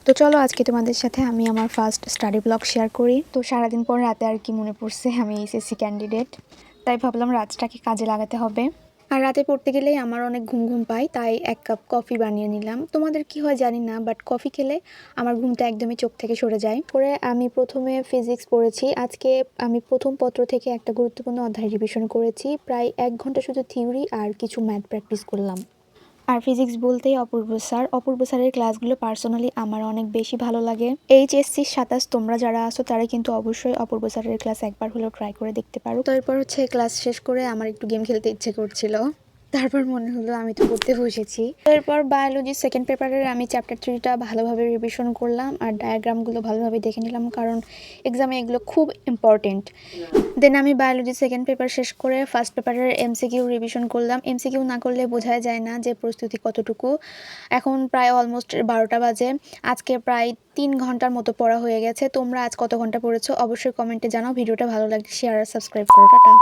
তো চলো আজকে তোমাদের সাথে আমি আমার ফার্স্ট স্টাডি ব্লগ শেয়ার করি। তো সারাদিন পর রাতে আর কি মনে পড়ছে আমি এইচএসসি ক্যান্ডিডেট, তাই ভাবলাম রাতটাকে কাজে লাগাতে হবে। আর রাতে পড়তে গেলেই আমার অনেক ঘুম ঘুম পায়, তাই এক কাপ কফি বানিয়ে নিলাম। তোমাদের কি হয় জানি না, বাট কফি খেলে আমার ঘুমটা একদমই চোখ থেকে সরে যায়। পরে আমি প্রথমে ফিজিক্স পড়েছি। আজকে আমি প্রথম পত্র থেকে একটা গুরুত্বপূর্ণ অধ্যায় রিভিশন করেছি। প্রায় 1 ঘন্টা শুধু থিওরি আর কিছু ম্যাথ প্র্যাকটিস করলাম। আর ফিজিক্স বলতেই অপূর্ব স্যারের ক্লাসগুলো পার্সোনালি আমার অনেক বেশি ভালো লাগে। এইচএসসি 27 তোমরা যারা আসো তারা কিন্তু অবশ্যই অপূর্ব স্যারের ক্লাস একবার হলেও ট্রাই করে দেখতে পারো। তো এরপর হচ্ছে ক্লাস শেষ করে আমার একটু গেম খেলতে ইচ্ছে করছিল, তারপর মনে হলো আমি তো পড়তে বসেছি। এরপর বায়োলজি সেকেন্ড পেপারের আমি চ্যাপ্টার 3টা ভালোভাবে রিভিশন করলাম আর ডায়াগ্রামগুলো ভালোভাবে দেখে নিলাম, কারণ এক্সামে এগুলো খুব ইম্পর্টেন্ট। দেন আমি বায়োলজি সেকেন্ড পেপার শেষ করে ফার্স্ট পেপারের এমসিকিউ রিভিশন করলাম। এমসিকিউ না করলে বোঝাই যায় না যে প্রস্তুতি কতটুকু। এখন প্রায় অলমোস্ট 12টা বাজে। আজকে প্রায় 3 ঘন্টার মতো পড়া হয়ে গেছে। তোমরা আজ কত ঘন্টা পড়েছো অবশ্যই কমেন্টে জানাও। ভিডিওটা ভালো লাগলে শেয়ার আর সাবস্ক্রাইব করো। টাটা।